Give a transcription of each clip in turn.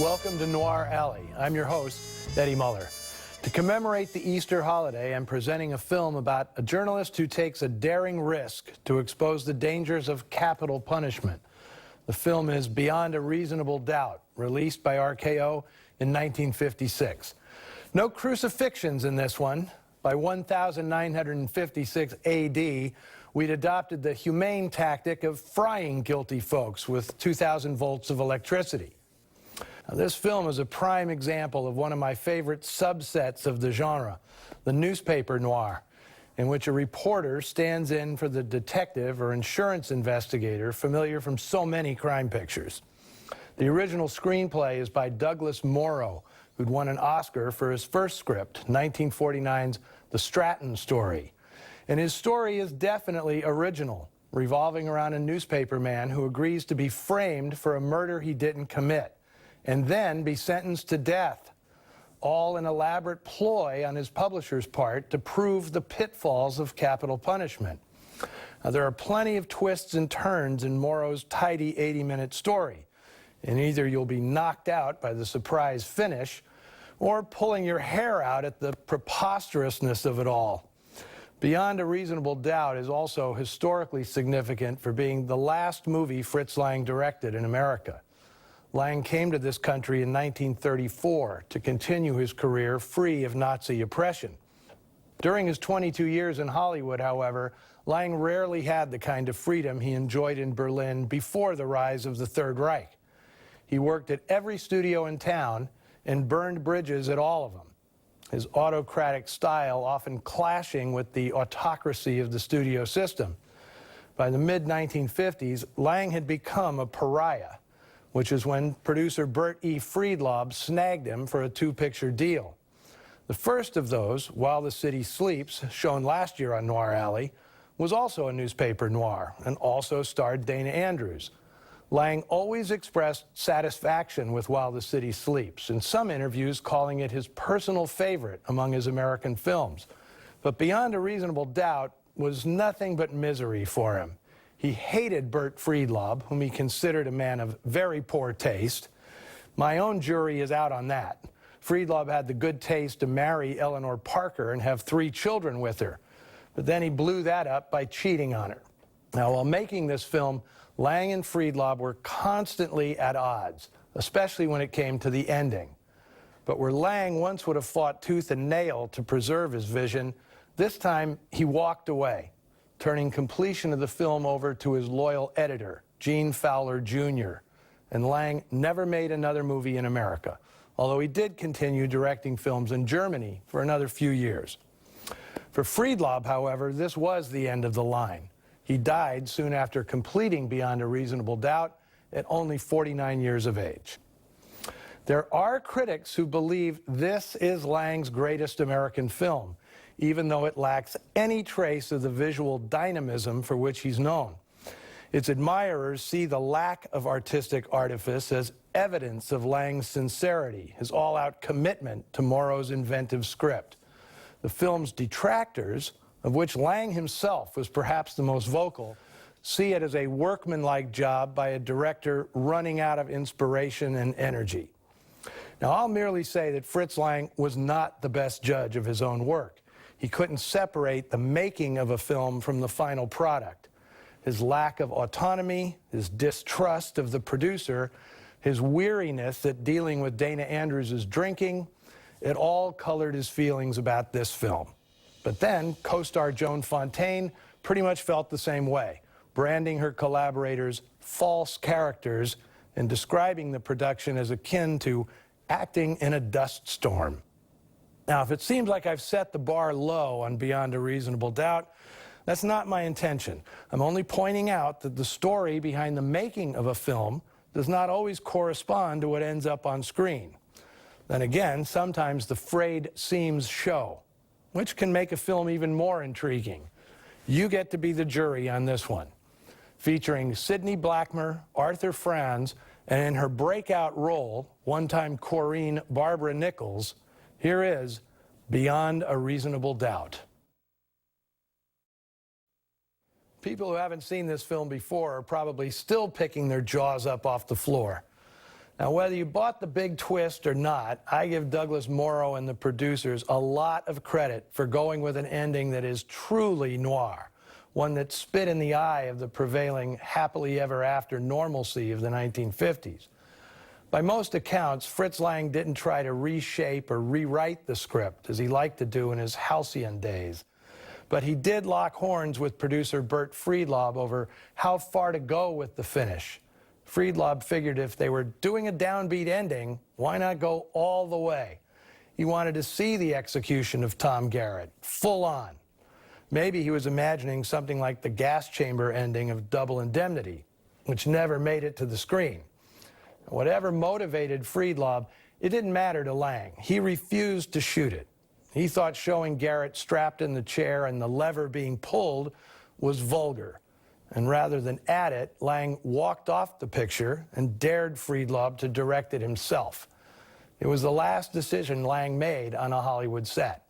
Welcome to Noir Alley. I'm your host, Eddie Muller. To commemorate the Easter holiday, I'm presenting a film about a journalist who takes a daring risk to expose the dangers of capital punishment. The film is Beyond a Reasonable Doubt, released by RKO in 1956. No crucifixions in this one. By 1956 AD, we'd adopted the humane tactic of frying guilty folks with 2,000 volts of electricity. Now, this film is a prime example of one of my favorite subsets of the genre, the newspaper noir, in which a reporter stands in for the detective or insurance investigator familiar from so many crime pictures. The original screenplay is by Douglas Morrow, who'd won an Oscar for his first script, 1949's The Stratton Story. And his story is definitely original, revolving around a newspaper man who agrees to be framed for a murder he didn't commit, and then be sentenced to death, all an elaborate ploy on his publisher's part to prove the pitfalls of capital punishment. Now, there are plenty of twists and turns in Morrow's tidy 80-minute story, and either you'll be knocked out by the surprise finish or pulling your hair out at the preposterousness of it all. Beyond a Reasonable Doubt is also historically significant for being the last movie Fritz Lang directed in America. Lang came to this country in 1934 to continue his career free of Nazi oppression. During his 22 years in Hollywood, however, Lang rarely had the kind of freedom he enjoyed in Berlin before the rise of the Third Reich. He worked at every studio in town and burned bridges at all of them, his autocratic style often clashing with the autocracy of the studio system. By the mid-1950s, Lang had become a pariah, which is when producer Bert E. Friedlob snagged him for a two-picture deal. The first of those, While the City Sleeps, shown last year on Noir Alley, was also a newspaper noir and also starred Dana Andrews. Lang always expressed satisfaction with While the City Sleeps, in some interviews calling it his personal favorite among his American films. But Beyond a Reasonable Doubt was nothing but misery for him. He hated Bert Friedlob, whom he considered a man of very poor taste. My own jury is out on that. Friedlob had the good taste to marry Eleanor Parker and have 3 children with her, but then he blew that up by cheating on her. Now, while making this film, Lang and Friedlob were constantly at odds, especially when it came to the ending. But where Lang once would have fought tooth and nail to preserve his vision, this time he walked away, turning completion of the film over to his loyal editor, Gene Fowler Jr., and Lang never made another movie in America, although he did continue directing films in Germany for another few years. For Friedlob, however, this was the end of the line. He died soon after completing Beyond a Reasonable Doubt at only 49 years of age. There are critics who believe this is Lang's greatest American film, even though it lacks any trace of the visual dynamism for which he's known. Its admirers see the lack of artistic artifice as evidence of Lang's sincerity, his all-out commitment to Morrow's inventive script. The film's detractors, of which Lang himself was perhaps the most vocal, see it as a workmanlike job by a director running out of inspiration and energy. Now, I'll merely say that Fritz Lang was not the best judge of his own work. He couldn't separate the making of a film from the final product. His lack of autonomy, his distrust of the producer, his weariness at dealing with Dana Andrews' drinking, it all colored his feelings about this film. But then, co-star Joan Fontaine pretty much felt the same way, branding her collaborators false characters and describing the production as akin to acting in a dust storm. Now, if it seems like I've set the bar low on Beyond a Reasonable Doubt, that's not my intention. I'm only pointing out that the story behind the making of a film does not always correspond to what ends up on screen. Then again, sometimes the frayed seams show, which can make a film even more intriguing. You get to be the jury on this one. Featuring Sidney Blackmer, Arthur Franz, and in her breakout role, one-time Corrine Barbara Nichols, here is Beyond a Reasonable Doubt. People who haven't seen this film before are probably still picking their jaws up off the floor. Now, whether you bought the big twist or not, I give Douglas Morrow and the producers a lot of credit for going with an ending that is truly noir, one that spit in the eye of the prevailing happily ever after normalcy of the 1950s. By most accounts, Fritz Lang didn't try to reshape or rewrite the script as he liked to do in his halcyon days. But he did lock horns with producer Bert Friedlob over how far to go with the finish. Friedlob figured if they were doing a downbeat ending, why not go all the way? He wanted to see the execution of Tom Garrett, full on. Maybe he was imagining something like the gas chamber ending of Double Indemnity, which never made it to the screen. Whatever motivated Friedlob, it didn't matter to Lang. He refused to shoot it. He thought showing Garrett strapped in the chair and the lever being pulled was vulgar. And rather than add it, Lang walked off the picture and dared Friedlob to direct it himself. It was the last decision Lang made on a Hollywood set.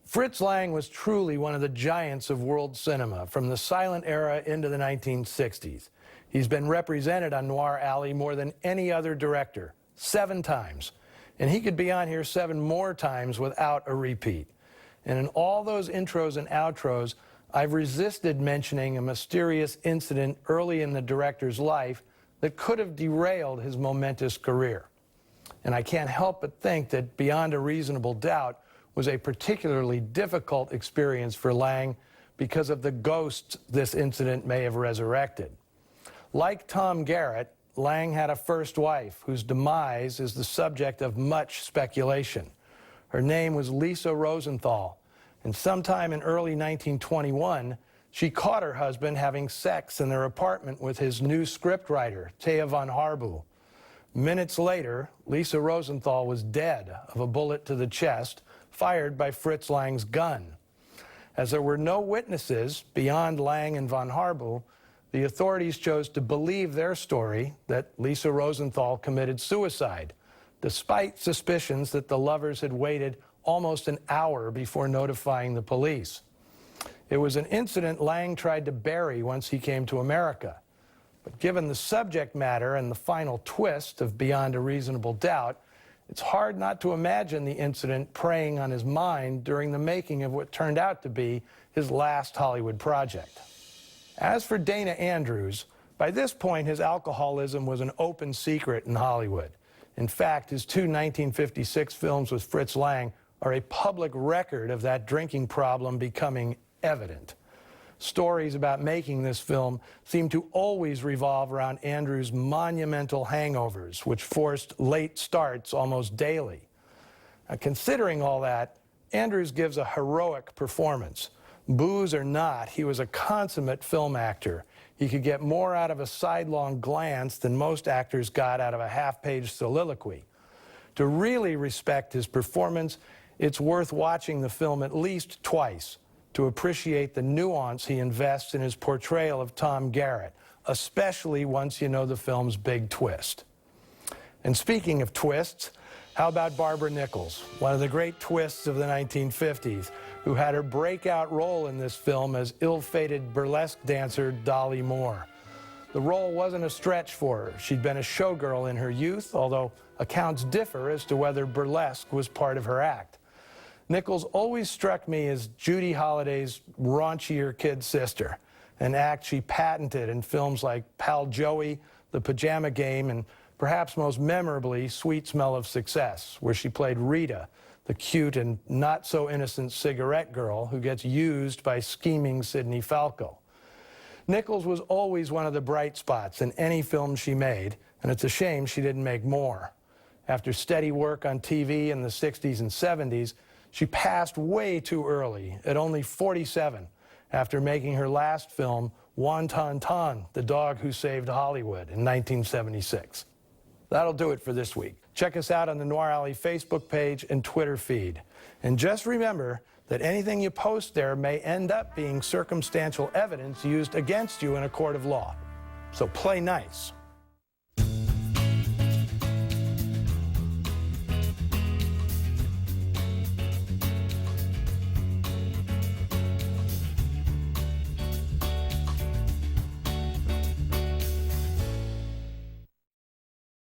Fritz Lang was truly one of the giants of world cinema from the silent era into the 1960s. He's been represented on Noir Alley more than any other director, 7 times. And he could be on here 7 more times without a repeat. And in all those intros and outros, I've resisted mentioning a mysterious incident early in the director's life that could have derailed his momentous career. And I can't help but think that Beyond a Reasonable Doubt was a particularly difficult experience for Lang because of the ghosts this incident may have resurrected. Like Tom Garrett, Lang had a first wife whose demise is the subject of much speculation. Her name was Lisa Rosenthal, and sometime in early 1921, she caught her husband having sex in their apartment with his new scriptwriter, Thea von Harbu. Minutes later, Lisa Rosenthal was dead of a bullet to the chest fired by Fritz Lang's gun. As there were no witnesses beyond Lang and von Harbu, the authorities chose to believe their story that Lisa Rosenthal committed suicide, despite suspicions that the lovers had waited almost an hour before notifying the police. It was an incident Lang tried to bury once he came to America. But given the subject matter and the final twist of Beyond a Reasonable Doubt, it's hard not to imagine the incident preying on his mind during the making of what turned out to be his last Hollywood project. As for Dana Andrews, by this point his alcoholism was an open secret in Hollywood. In fact, his 2 1956 films with Fritz Lang are a public record of that drinking problem becoming evident. Stories about making this film seem to always revolve around Andrews' monumental hangovers, which forced late starts almost daily. Now, considering all that, Andrews gives a heroic performance. Booze or not, he was a consummate film actor. He could get more out of a sidelong glance than most actors got out of a half-page soliloquy. To really respect his performance, it's worth watching the film at least twice to appreciate the nuance he invests in his portrayal of Tom Garrett, especially once you know the film's big twist. And speaking of twists, how about Barbara Nichols, one of the great twists of the 1950s, who had her breakout role in this film as ill-fated burlesque dancer Dolly Moore. The role wasn't a stretch for her. She'd been a showgirl in her youth, although accounts differ as to whether burlesque was part of her act. Nichols always struck me as Judy Holliday's raunchier kid sister, an act she patented in films like Pal Joey, The Pajama Game, and perhaps most memorably, Sweet Smell of Success, where she played Rita, the cute and not-so-innocent cigarette girl who gets used by scheming Sidney Falco. Nichols was always one of the bright spots in any film she made, and it's a shame she didn't make more. After steady work on TV in the 60s and 70s, she passed way too early, at only 47, after making her last film, Wonton Ton, The Dog Who Saved Hollywood, in 1976. That'll do it for this week. Check us out on the Noir Alley Facebook page and Twitter feed. And just remember that anything you post there may end up being circumstantial evidence used against you in a court of law. So play nice.